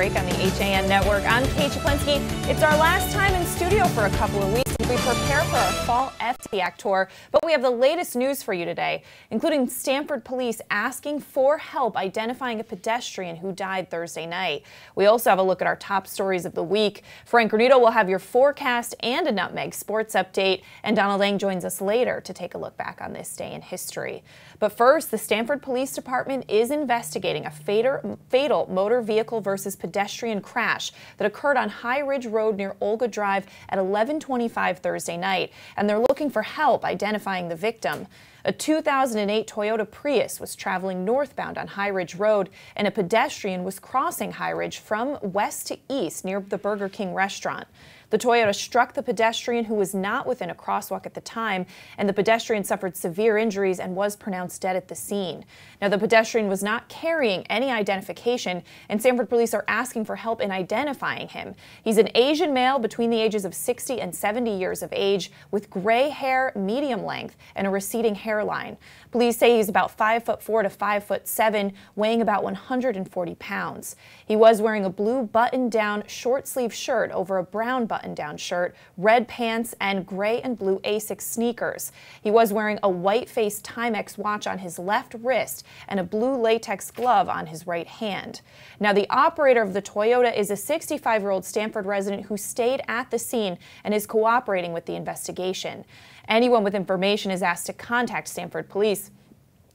break on the HAN network. I'm Kate Czaplinski. It's our last time in studio for a couple of weeks as we prepare for our fall FTX tour. But we have the latest news for you today, including Stamford police asking for help identifying a pedestrian who died Thursday night. We also have a look at our top stories of the week. Frank Granito will have your forecast and a Nutmeg sports update. And Donald Lang joins us later to take a look back on this day in history. But first, the Stamford Police Department is investigating a fatal motor vehicle versus pedestrian crash that occurred on High Ridge Road near Olga Drive at 11:25 Thursday night, and they're looking for help identifying the victim. A 2008 Toyota Prius was traveling northbound on High Ridge Road, and a pedestrian was crossing High Ridge from west to east near the Burger King restaurant. The Toyota struck the pedestrian, who was not within a crosswalk at the time, and the pedestrian suffered severe injuries and was pronounced dead at the scene. Now, the pedestrian was not carrying any identification, and Stamford police are asking for help in identifying him. He's an Asian male between the ages of 60 and 70 years of age, with gray hair, medium length, and a receding hairline. Police say he's about 5'4" to 5'7", weighing about 140 pounds. He was wearing a blue button-down short-sleeve shirt over a brown button-down shirt, red pants, and gray and blue Asics sneakers. He was wearing a white-faced Timex watch on his left wrist and a blue latex glove on his right hand. Now, the operator of the Toyota is a 65-year-old Stamford resident who stayed at the scene and is cooperating with the investigation. Anyone with information is asked to contact Stamford Police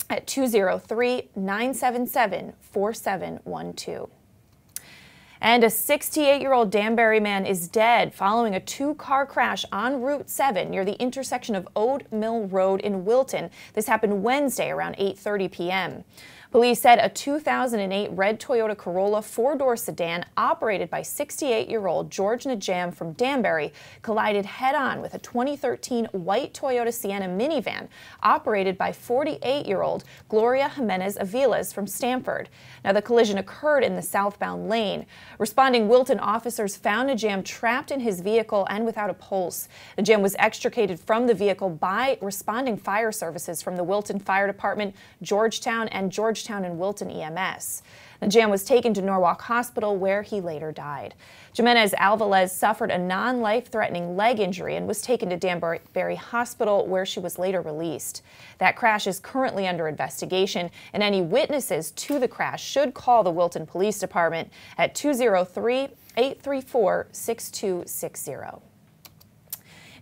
at 203-977-4712. And a 68-year-old Danbury man is dead following a two-car crash on Route 7 near the intersection of Old Mill Road in Wilton. This happened Wednesday around 8:30 p.m. Police said a 2008 red Toyota Corolla four-door sedan operated by 68-year-old George Najam from Danbury collided head-on with a 2013 white Toyota Sienna minivan operated by 48-year-old Gloria Jimenez Aviles from Stamford. Now, the collision occurred in the southbound lane. Responding Wilton officers found Najam trapped in his vehicle and without a pulse. Najam was extricated from the vehicle by responding fire services from the Wilton Fire Department, Georgetown, and Georgetown and Wilton EMS. Najam was taken to Norwalk Hospital, where he later died. Jimenez Alvarez suffered a non-life-threatening leg injury and was taken to Danbury Hospital, where she was later released. That crash is currently under investigation, and any witnesses to the crash should call the Wilton Police Department at 203-834-6260.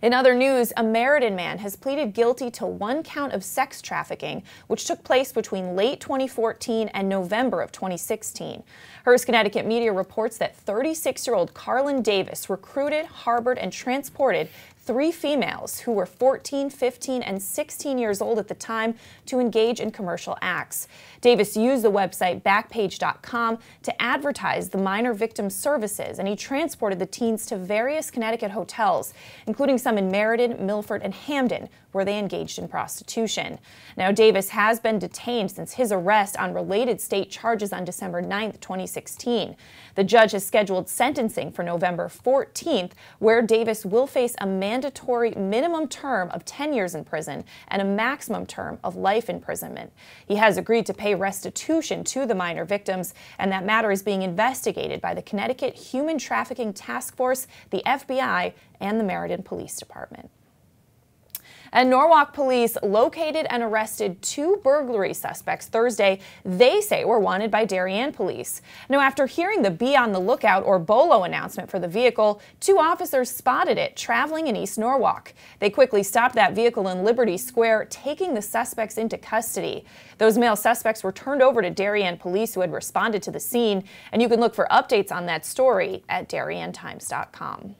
In other news, a Samaritan man has pleaded guilty to one count of sex trafficking, which took place between late 2014 and November of 2016. Hearst, Connecticut media reports that 36-year-old Carlin Davis recruited, harbored, and transported three females who were 14, 15, and 16 years old at the time to engage in commercial acts. Davis used the website Backpage.com to advertise the minor victim services, and he transported the teens to various Connecticut hotels, including some in Meriden, Milford, and Hamden, where they engaged in prostitution. Now, Davis has been detained since his arrest on related state charges on December 9, 2016. The judge has scheduled sentencing for November 14th, where Davis will face a mandatory minimum term of 10 years in prison and a maximum term of life imprisonment. He has agreed to pay restitution to the minor victims, and that matter is being investigated by the Connecticut Human Trafficking Task Force, the FBI, and the Meriden Police Department. And Norwalk police located and arrested two burglary suspects Thursday they say were wanted by Darien police. Now, after hearing the Be on the Lookout or BOLO announcement for the vehicle, two officers spotted it traveling in East Norwalk. They quickly stopped that vehicle in Liberty Square, taking the suspects into custody. Those male suspects were turned over to Darien police, who had responded to the scene, and you can look for updates on that story at DarienTimes.com.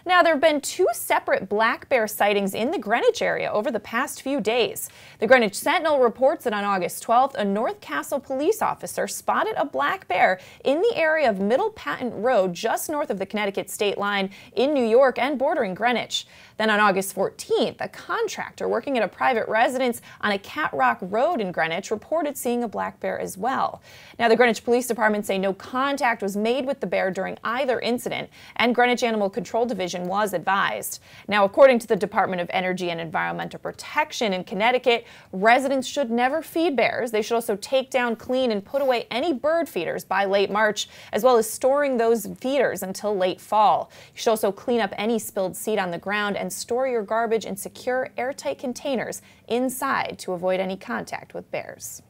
Now, there have been two separate black bear sightings in the Greenwich area over the past few days. The Greenwich Sentinel reports that on August 12th, a North Castle police officer spotted a black bear in the area of Middle Patent Road, just north of the Connecticut state line in New York and bordering Greenwich. Then on August 14th, a contractor working at a private residence on a Cat Rock Road in Greenwich reported seeing a black bear as well. Now, the Greenwich Police Department say no contact was made with the bear during either incident, and Greenwich Animal Control Division decision was advised. Now, according to the Department of Energy and Environmental Protection in Connecticut, residents should never feed bears. They should also take down, clean, and put away any bird feeders by late March, as well as storing those feeders until late fall. You should also clean up any spilled seed on the ground and store your garbage in secure, airtight containers inside to avoid any contact with bears.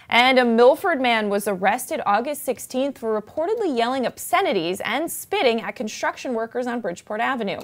And a Milford man was arrested August 16th for reportedly yelling obscenities and spitting at construction workers on Bridgeport Avenue.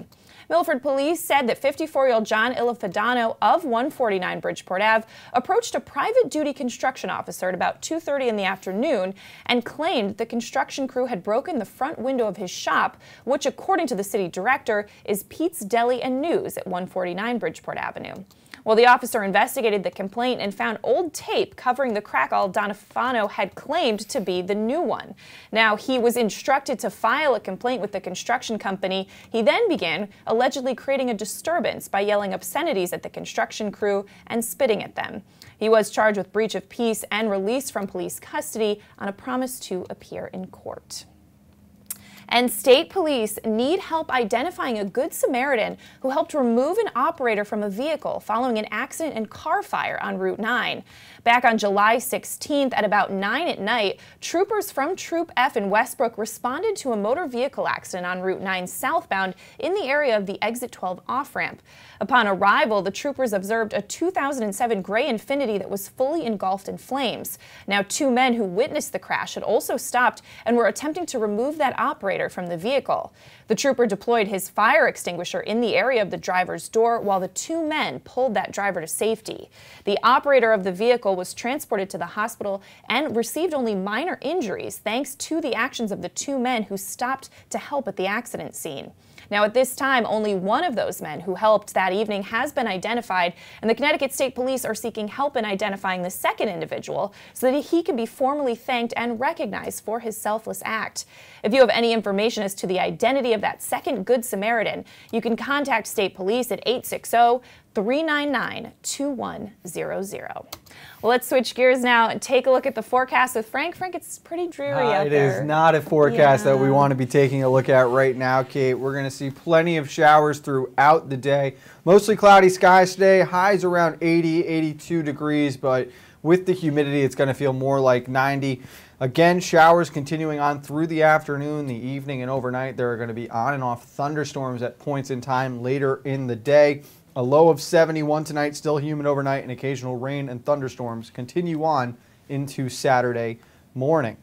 Milford police said that 54-year-old John Ilafedano of 149 Bridgeport Ave approached a private duty construction officer at about 2:30 in the afternoon and claimed the construction crew had broken the front window of his shop, which, according to the city director, is Pete's Deli and News at 149 Bridgeport Avenue. Well, the officer investigated the complaint and found old tape covering the crack all Donofano had claimed to be the new one. Now, he was instructed to file a complaint with the construction company. He then began allegedly creating a disturbance by yelling obscenities at the construction crew and spitting at them. He was charged with breach of peace and released from police custody on a promise to appear in court. And state police need help identifying a Good Samaritan who helped remove an operator from a vehicle following an accident and car fire on Route 9. Back on July 16th at about 9 at night, troopers from Troop F in Westbrook responded to a motor vehicle accident on Route 9 southbound in the area of the Exit 12 off-ramp. Upon arrival, the troopers observed a 2007 gray Infiniti that was fully engulfed in flames. Now, two men who witnessed the crash had also stopped and were attempting to remove that operator from the vehicle. The trooper deployed his fire extinguisher in the area of the driver's door while the two men pulled that driver to safety. The operator of the vehicle was transported to the hospital and received only minor injuries thanks to the actions of the two men who stopped to help at the accident scene. Now, at this time, only one of those men who helped that evening has been identified, and the Connecticut State Police are seeking help in identifying the second individual so that he can be formally thanked and recognized for his selfless act. If you have any information as to the identity of that second Good Samaritan, you can contact State Police at 860-399-2100. Well, let's switch gears now and take a look at the forecast with Frank. Frank, it's pretty dreary out there. It is not a forecast that we want to be taking a look at right now, Kate. We're going to see plenty of showers throughout the day. Mostly cloudy skies today. Highs around 80, 82 degrees, but with the humidity, it's going to feel more like 90. Again, showers continuing on through the afternoon, the evening, and overnight. There are going to be on and off thunderstorms at points in time later in the day. A low of 71 tonight, still humid overnight, and occasional rain and thunderstorms continue on into Saturday morning.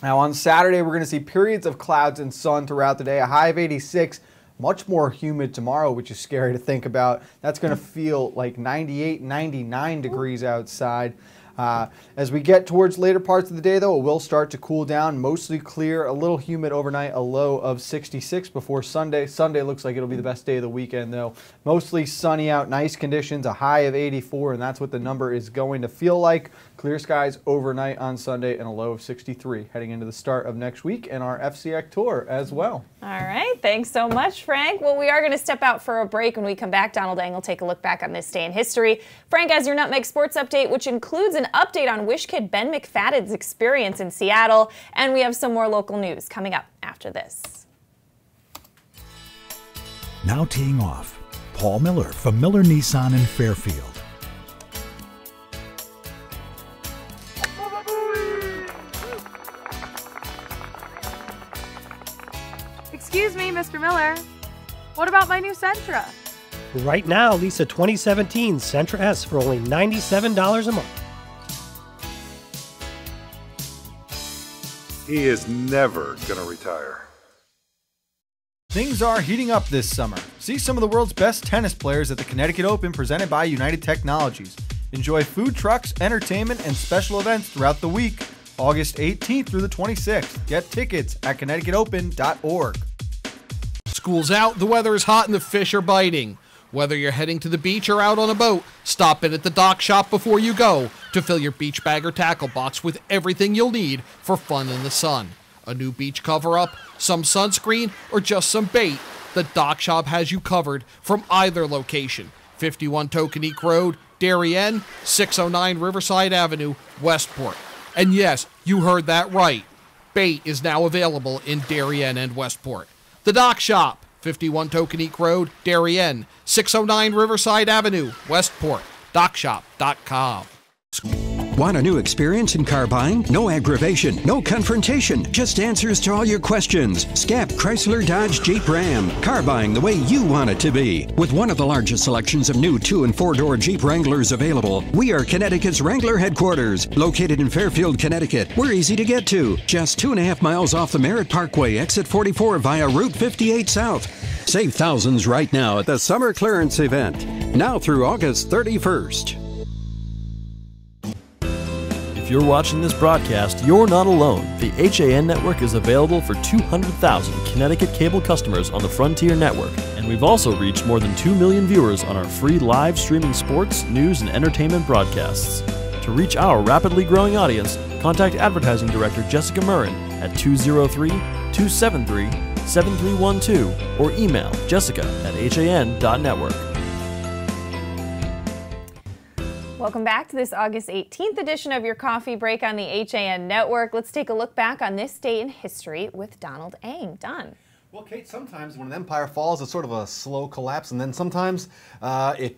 Now on Saturday, we're going to see periods of clouds and sun throughout the day, a high of 86, much more humid tomorrow, which is scary to think about. That's going to feel like 98, 99 degrees outside. As we get towards later parts of the day, though, it will start to cool down, mostly clear, a little humid overnight, a low of 66 before Sunday. Sunday looks like it'll be the best day of the weekend, though. Mostly sunny out, nice conditions, a high of 84, and that's what the number is going to feel like. Clear skies overnight on Sunday and a low of 63 heading into the start of next week and our FCX tour as well. All right. Thanks so much, Frank. Well, we are going to step out for a break. When we come back, Donald Engel will take a look back on this day in history. Frank has your Nutmeg Sports Update, which includes an update on Wish Kid Ben McFadden's experience in Seattle. And we have some more local news coming up after this. Now teeing off, Paul Miller from Miller Nissan in Fairfield. Excuse me, Mr. Miller. What about my new Sentra? Right now, lease a 2017 Sentra S for only $97 a month. He is never going to retire. Things are heating up this summer. See some of the world's best tennis players at the Connecticut Open presented by United Technologies. Enjoy food trucks, entertainment, and special events throughout the week, August 18th through the 26th. Get tickets at ConnecticutOpen.org. School's out, the weather is hot, and the fish are biting. Whether you're heading to the beach or out on a boat, stop in at the dock shop before you go to fill your beach bag or tackle box with everything you'll need for fun in the sun. A new beach cover-up, some sunscreen, or just some bait, the dock shop has you covered from either location. 51 Tokenique Road, Darien, 609 Riverside Avenue, Westport. And yes, you heard that right. Bait is now available in Darien and Westport. The Dock Shop, 51 Tokenique Road, Darien, 609 Riverside Avenue, Westport, DocShop.com. Want a new experience in car buying? No aggravation, no confrontation, just answers to all your questions. Scap Chrysler Dodge Jeep Ram. Car buying the way you want it to be. With one of the largest selections of new 2- and 4-door Jeep Wranglers available, we are Connecticut's Wrangler headquarters. Located in Fairfield, Connecticut, we're easy to get to. Just 2.5 miles off the Merritt Parkway, exit 44 via Route 58 South. Save thousands right now at the Summer Clearance Event. Now through August 31st. If you're watching this broadcast, you're not alone. The HAN network is available for 200,000 Connecticut cable customers on the Frontier network, and we've also reached more than 2 million viewers on our free live streaming sports, news, and entertainment broadcasts. To reach our rapidly growing audience, contact Advertising Director Jessica Murrin at 203-273-7312 or email jessica@han.network. Welcome back to this August 18th edition of your coffee break on the HAN Network. Let's take a look back on this day in history with Donald Eng. Don. Well, Kate, sometimes when an empire falls, it's sort of a slow collapse, and then sometimes you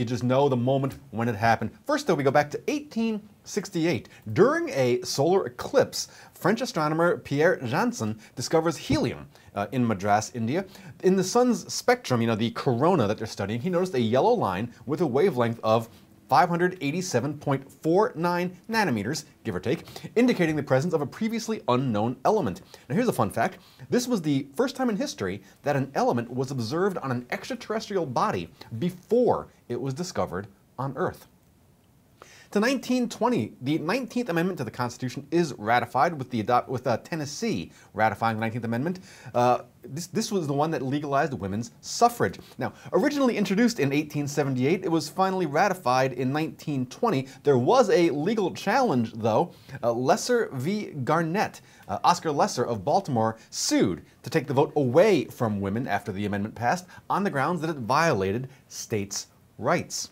just know the moment when it happened. First, though, we go back to 1868. During a solar eclipse, French astronomer Pierre Janssen discovers helium in Madras, India. In the sun's spectrum, the corona that they're studying, he noticed a yellow line with a wavelength of 587.49 nanometers, give or take, indicating the presence of a previously unknown element. Now here's a fun fact. This was the first time in history that an element was observed on an extraterrestrial body before it was discovered on Earth. To 1920, the 19th Amendment to the Constitution is ratified with Tennessee ratifying the 19th Amendment. This was the one that legalized women's suffrage. Now, originally introduced in 1878, it was finally ratified in 1920. There was a legal challenge, though. Lesser v. Garnett. Oscar Lesser of Baltimore sued to take the vote away from women after the amendment passed on the grounds that it violated states' rights.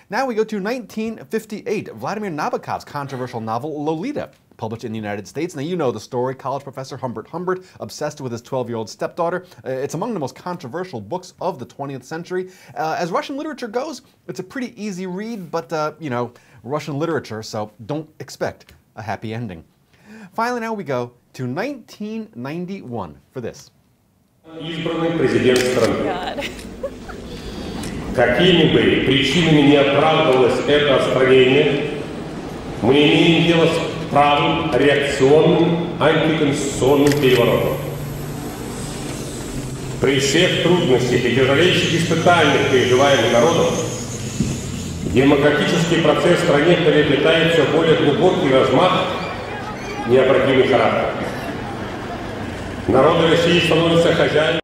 Now we go to 1958, Vladimir Nabokov's controversial novel Lolita, published in the United States. Now you know the story, college professor Humbert Humbert, obsessed with his 12-year-old stepdaughter. It's among the most controversial books of the 20th century. As Russian literature goes, it's a pretty easy read, but Russian literature, so don't expect a happy ending. Finally, now we go to 1991 for this. Избранный президент страны. Какими бы причинами не оправдывалось это отстранение, мы имеем дело с правым реакционным антиконституционным переворотом. При всех трудностях и тяжелейших испытаниях, переживаемых народом, демократический процесс в стране приобретает все более глубокий размах, необратимый характер. Народы России становятся хозяевами.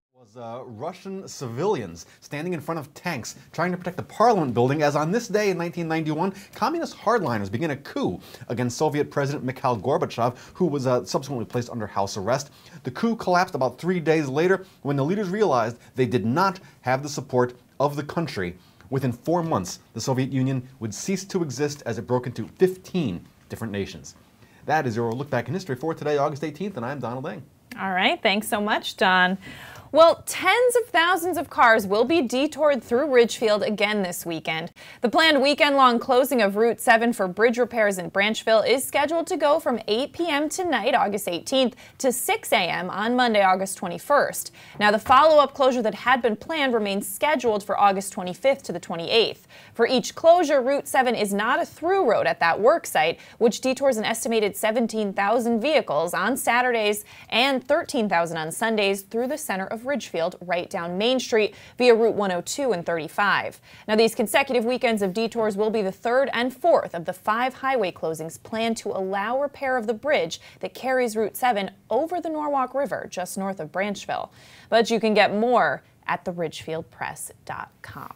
Russian civilians standing in front of tanks trying to protect the parliament building as on this day in 1991, communist hardliners begin a coup against Soviet President Mikhail Gorbachev, who was subsequently placed under house arrest. The coup collapsed about 3 days later when the leaders realized they did not have the support of the country. Within 4 months, the Soviet Union would cease to exist as it broke into 15 different nations. That is your look back in history for today, August 18th, and I'm Donald Eng. All right, thanks so much, Don. Well, tens of thousands of cars will be detoured through Ridgefield again this weekend. The planned weekend-long closing of Route 7 for bridge repairs in Branchville is scheduled to go from 8 p.m. tonight, August 18th, to 6 a.m. on Monday, August 21st. Now, the follow-up closure that had been planned remains scheduled for August 25th to the 28th. For each closure, Route 7 is not a through road at that work site, which detours an estimated 17,000 vehicles on Saturdays and 13,000 on Sundays through the center of Ridgefield right down Main Street via Route 102 and 35. Now, these consecutive weekends of detours will be the third and fourth of the 5 highway closings planned to allow repair of the bridge that carries Route 7 over the Norwalk River just north of Branchville. But you can get more at theridgefieldpress.com.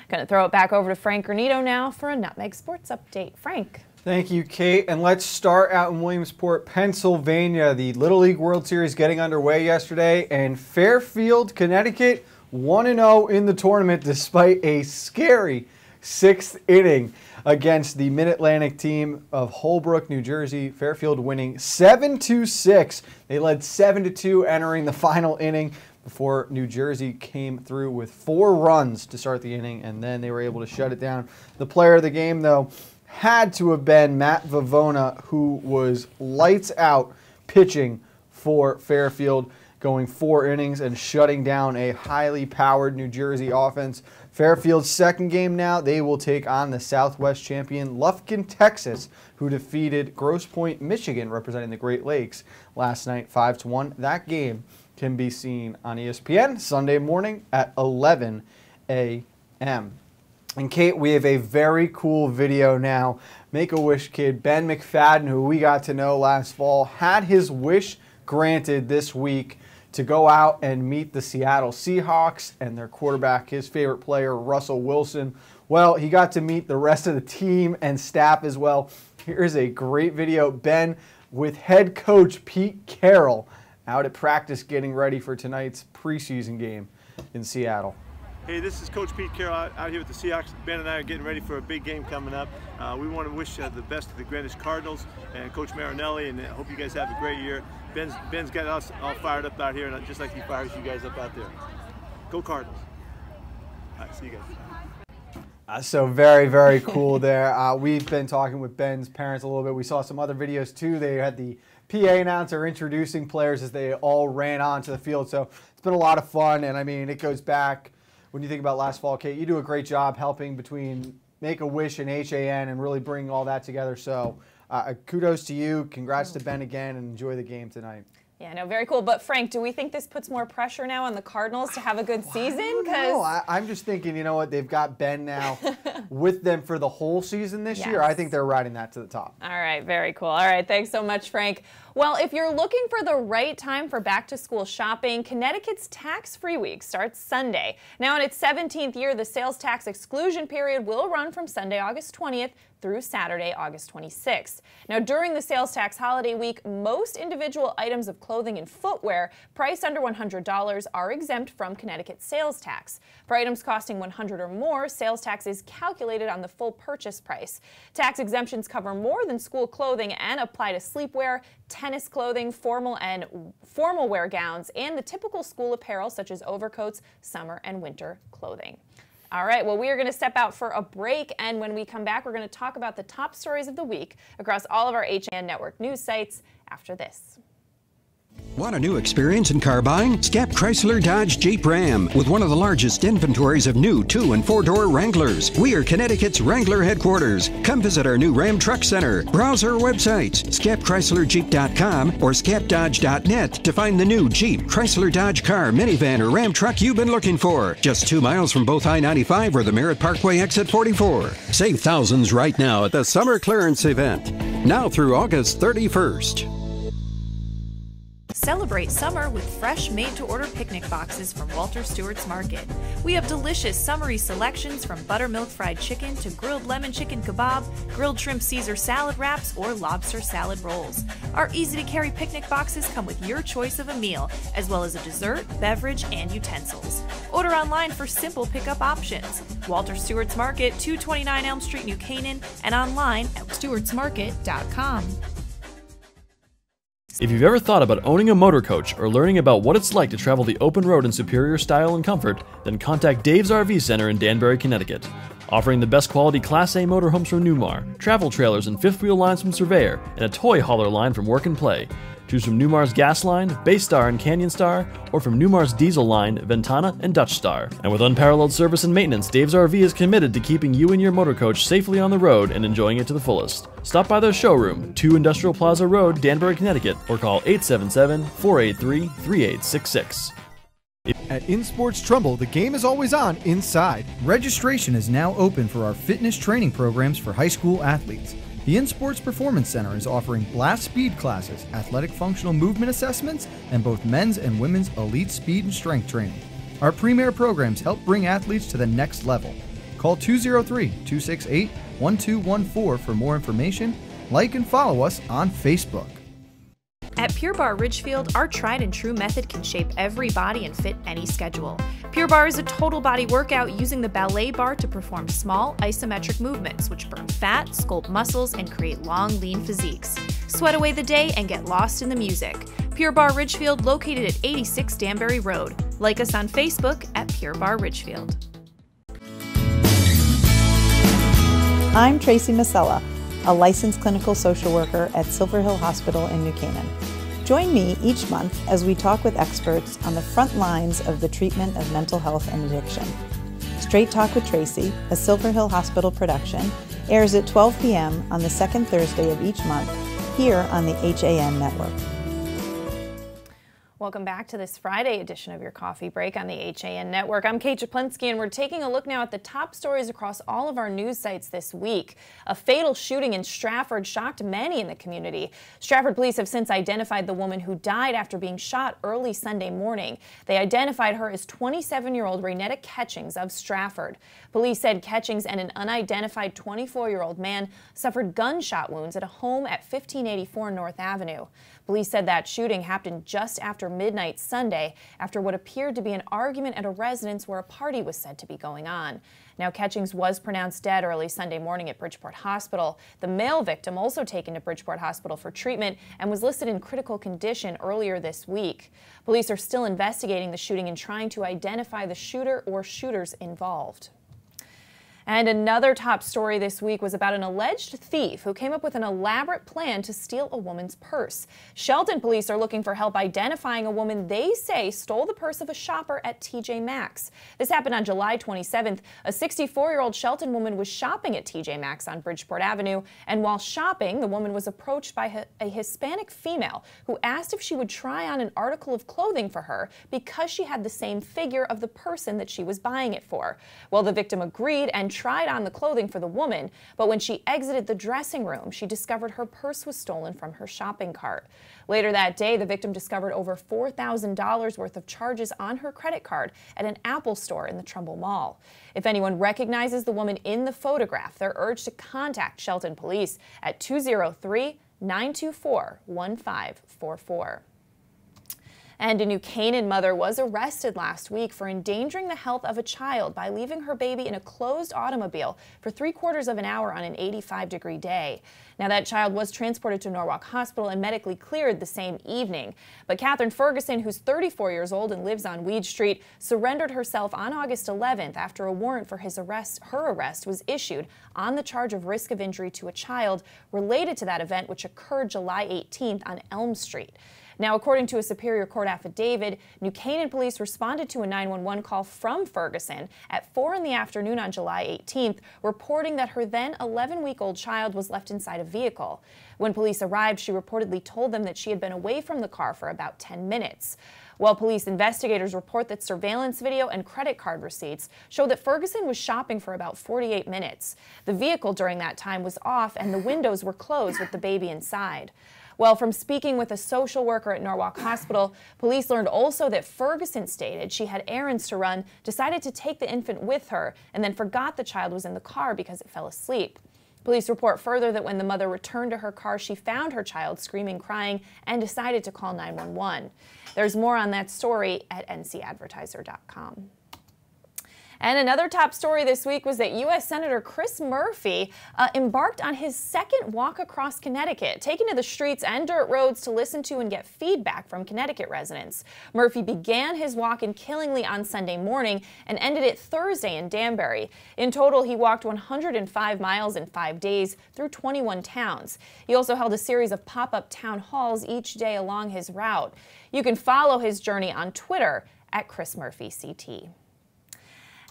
Going to throw it back over to Frank Granito now for a Nutmeg Sports Update. Frank. Thank you, Kate. And let's start out in Williamsport, Pennsylvania. The Little League World Series getting underway yesterday, and Fairfield, Connecticut, 1-0 in the tournament despite a scary 6th inning against the Mid-Atlantic team of Holbrook, New Jersey. Fairfield winning 7-6. They led 7-2 entering the final inning. before New Jersey came through with 4 runs to start the inning, and then they were able to shut it down. The player of the game, though, had to have been Matt Vivona, who was lights out pitching for Fairfield, going 4 innings and shutting down a highly powered New Jersey offense. Fairfield's second game now, they will take on the Southwest champion Lufkin, Texas, who defeated Grosse Pointe, Michigan, representing the Great Lakes last night 5-1. That game can be seen on ESPN Sunday morning at 11 a.m. And Kate, we have a very cool video now. Make-A-Wish kid Ben McFadden, who we got to know last fall, had his wish granted this week to go out and meet the Seattle Seahawks and their quarterback, his favorite player, Russell Wilson. Well, he got to meet the rest of the team and staff as well. Here's a great video. Ben with head coach Pete Carroll out at practice getting ready for tonight's preseason game in Seattle. Hey, this is Coach Pete Carroll out here with the Seahawks. Ben and I are getting ready for a big game coming up. We want to wish the best to the Greenwich Cardinals and Coach Marinelli, and I hope you guys have a great year. Ben's got us all fired up out here, and just like he fires you guys up out there. Go Cardinals. All right, see you guys. So very, very cool there. We've been talking with Ben's parents a little bit. We saw some other videos too. They had the PA announcer introducing players as they all ran onto the field. So it's been a lot of fun, and I mean, it goes back, when you think about last fall, Kate, you do a great job helping between Make-A-Wish and HAN and really bringing all that together. So kudos to you. Congrats to Ben again, and enjoy the game tonight. Yeah, no, very cool. But Frank, do we think this puts more pressure now on the Cardinals to have a good season? I'm just thinking, you know what, they've got Ben now with them for the whole season this year. I think they're riding that to the top. All right, very cool. All right, thanks so much, Frank. Well, if you're looking for the right time for back-to-school shopping, Connecticut's tax-free week starts Sunday. Now, in its 17th year, the sales tax exclusion period will run from Sunday, August 20th through Saturday, August 26th. Now, during the sales tax holiday week, most individual items of clothing and footwear priced under $100 are exempt from Connecticut sales tax. For items costing $100 or more, sales tax is calculated on the full purchase price. Tax exemptions cover more than school clothing and apply to sleepwear, tennis clothing, formal wear gowns, and the typical school apparel such as overcoats, summer and winter clothing. All right, well, we are going to step out for a break, and when we come back, we're going to talk about the top stories of the week across all of our HAN Network news sites after this. Want a new experience in car buying? Scap Chrysler Dodge Jeep Ram with one of the largest inventories of new 2- and 4-door Wranglers. We are Connecticut's Wrangler headquarters. Come visit our new Ram Truck Center. Browse our websites, scapchryslerjeep.com or scapdodge.net to find the new Jeep, Chrysler Dodge car, minivan, or Ram truck you've been looking for. Just 2 miles from both I-95 or the Merritt Parkway exit 44. Save thousands right now at the Summer Clearance event. Now through August 31st. Celebrate summer with fresh, made-to-order picnic boxes from Walter Stewart's Market. We have delicious summery selections from buttermilk fried chicken to grilled lemon chicken kebab, grilled shrimp Caesar salad wraps, or lobster salad rolls. Our easy-to-carry picnic boxes come with your choice of a meal, as well as a dessert, beverage, and utensils. Order online for simple pickup options. Walter Stewart's Market, 229 Elm Street, New Canaan, and online at stewartsmarket.com. If you've ever thought about owning a motor coach or learning about what it's like to travel the open road in superior style and comfort, then contact Dave's RV Center in Danbury, Connecticut. Offering the best quality Class A motorhomes from Newmar, travel trailers and fifth wheel lines from Surveyor, and a toy hauler line from Work and Play. Choose from Newmar's Gas Line, Base Star and Canyon Star, or from Newmar's Diesel Line, Ventana and Dutch Star. And with unparalleled service and maintenance, Dave's RV is committed to keeping you and your motor coach safely on the road and enjoying it to the fullest. Stop by their showroom, 2 Industrial Plaza Road, Danbury, Connecticut, or call 877-483-3866. At InSports Trumbull, the game is always on inside. Registration is now open for our fitness training programs for high school athletes. The InSports Performance Center is offering blast speed classes, athletic functional movement assessments, and both men's and women's elite speed and strength training. Our premier programs help bring athletes to the next level. Call 203-268-1214 for more information. Like and follow us on Facebook. At Pure Barre Ridgefield, our tried and true method can shape every body and fit any schedule. Pure Barre is a total body workout using the ballet bar to perform small isometric movements which burn fat, sculpt muscles, and create long, lean physiques. Sweat away the day and get lost in the music. Pure Barre Ridgefield, located at 86 Danbury Road. Like us on Facebook at Pure Bar Ridgefield. I'm Tracy Masella, a licensed clinical social worker at Silver Hill Hospital in New Canaan. Join me each month as we talk with experts on the front lines of the treatment of mental health and addiction. Straight Talk with Tracy, a Silver Hill Hospital production, airs at 12 p.m. on the second Thursday of each month here on the HAN network. Welcome back to this Friday edition of your Coffee Break on the HAN Network. I'm Kate Czaplinski, and we're taking a look now at the top stories across all of our news sites this week. A fatal shooting in Stratford shocked many in the community. Stratford police have since identified the woman who died after being shot early Sunday morning. They identified her as 27-year-old Raynetta Catchings of Stratford. Police said Catchings and an unidentified 24-year-old man suffered gunshot wounds at a home at 1584 North Avenue. Police said that shooting happened just after midnight Sunday after what appeared to be an argument at a residence where a party was said to be going on. Now, Catchings was pronounced dead early Sunday morning at Bridgeport Hospital. The male victim also taken to Bridgeport Hospital for treatment and was listed in critical condition earlier this week. Police are still investigating the shooting and trying to identify the shooter or shooters involved. And another top story this week was about an alleged thief who came up with an elaborate plan to steal a woman's purse. Shelton police are looking for help identifying a woman they say stole the purse of a shopper at TJ Maxx. This happened on July 27th. A 64-year-old Shelton woman was shopping at TJ Maxx on Bridgeport Avenue, and while shopping, the woman was approached by a Hispanic female who asked if she would try on an article of clothing for her because she had the same figure of the person that she was buying it for. Well, the victim agreed and tried on the clothing for the woman, but when she exited the dressing room, she discovered her purse was stolen from her shopping cart. Later that day, the victim discovered over $4,000 worth of charges on her credit card at an Apple store in the Trumbull Mall. If anyone recognizes the woman in the photograph, they're urged to contact Shelton Police at 203-924-1544. And a New Canaan mother was arrested last week for endangering the health of a child by leaving her baby in a closed automobile for 3/4 of an hour on an 85-degree day. Now, that child was transported to Norwalk Hospital and medically cleared the same evening. But Catherine Ferguson, who's 34 years old and lives on Weed Street, surrendered herself on August 11th after a warrant for her arrest was issued on the charge of risk of injury to a child related to that event, which occurred July 18th on Elm Street. Now, according to a Superior Court affidavit, New Canaan police responded to a 911 call from Ferguson at 4 in the afternoon on July 18th, reporting that her then 11-week-old child was left inside a vehicle. When police arrived, she reportedly told them that she had been away from the car for about 10 minutes. Well, police investigators report that surveillance video and credit card receipts show that Ferguson was shopping for about 48 minutes. The vehicle during that time was off and the windows were closed with the baby inside. Well, from speaking with a social worker at Norwalk Hospital, police learned also that Ferguson stated she had errands to run, decided to take the infant with her, and then forgot the child was in the car because it fell asleep. Police report further that when the mother returned to her car, she found her child screaming, crying, and decided to call 911. There's more on that story at ncadvertiser.com. And another top story this week was that U.S. Senator Chris Murphy embarked on his second walk across Connecticut, taking to the streets and dirt roads to listen to and get feedback from Connecticut residents. Murphy began his walk in Killingly on Sunday morning and ended it Thursday in Danbury. In total, he walked 105 miles in 5 days through 21 towns. He also held a series of pop-up town halls each day along his route. You can follow his journey on Twitter at ChrisMurphyCT.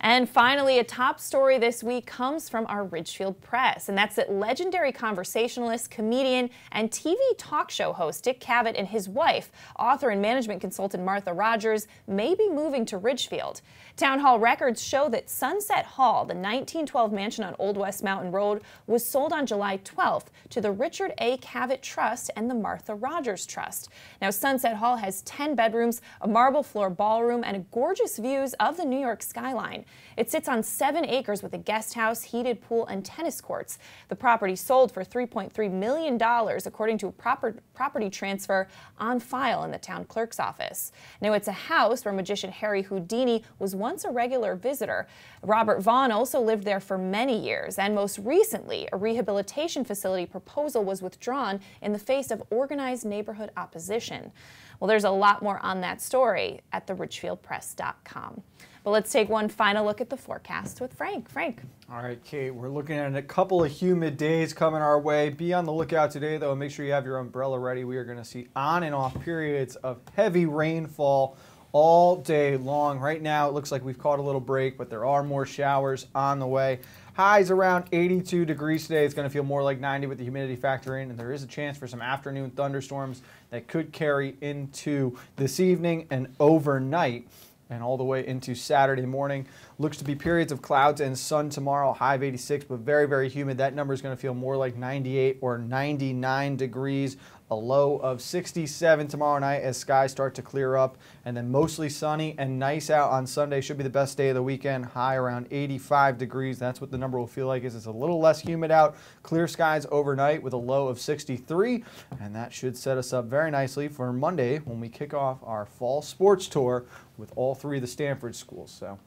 And finally, a top story this week comes from our Ridgefield Press, and that's that legendary conversationalist, comedian, and TV talk show host Dick Cavett and his wife, author and management consultant Martha Rogers, may be moving to Ridgefield. Town Hall records show that Sunset Hall, the 1912 mansion on Old West Mountain Road, was sold on July 12th to the Richard A. Cavett Trust and the Martha Rogers Trust. Now, Sunset Hall has 10 bedrooms, a marble floor ballroom, and gorgeous views of the New York skyline. It sits on 7 acres with a guest house, heated pool, and tennis courts. The property sold for $3.3 million, according to a property transfer on file in the town clerk's office. Now, it's a house where magician Harry Houdini was once a regular visitor. Robert Vaughn also lived there for many years, and most recently, a rehabilitation facility proposal was withdrawn in the face of organized neighborhood opposition. Well, there's a lot more on that story at theridgefieldpress.com. But let's take one final look at the forecast with Frank. Frank. All right, Kate, we're looking at a couple of humid days coming our way. Be on the lookout today, though, and make sure you have your umbrella ready. We are going to see on and off periods of heavy rainfall all day long. Right now, it looks like we've caught a little break, but there are more showers on the way. Highs around 82 degrees today. It's going to feel more like 90 with the humidity factor in, and there is a chance for some afternoon thunderstorms that could carry into this evening and overnight and all the way into Saturday morning. Looks to be periods of clouds and sun tomorrow, high of 86, but very, very humid. That number is going to feel more like 98 or 99 degrees. A low of 67 tomorrow night as skies start to clear up, and then mostly sunny and nice out on Sunday. Should be the best day of the weekend, high around 85 degrees. That's what the number will feel like, is it's a little less humid out. Clear skies overnight with a low of 63, and that should set us up very nicely for Monday when we kick off our fall sports tour with all 3 of the Stanford schools. So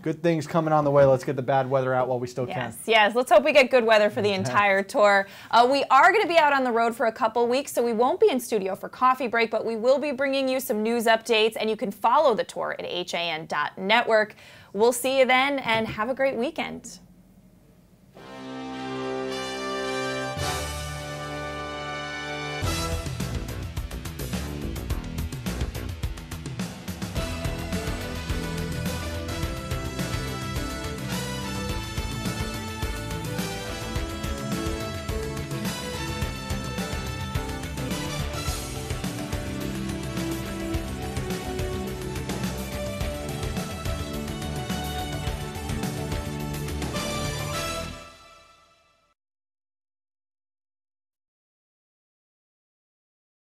good things coming on the way. Let's get the bad weather out while we still can. Yes, let's hope we get good weather for the entire tour. We are going to be out on the road for a couple weeks, so we won't be in studio for coffee break, but we will be bringing you some news updates, and you can follow the tour at han.network. We'll see you then, and have a great weekend.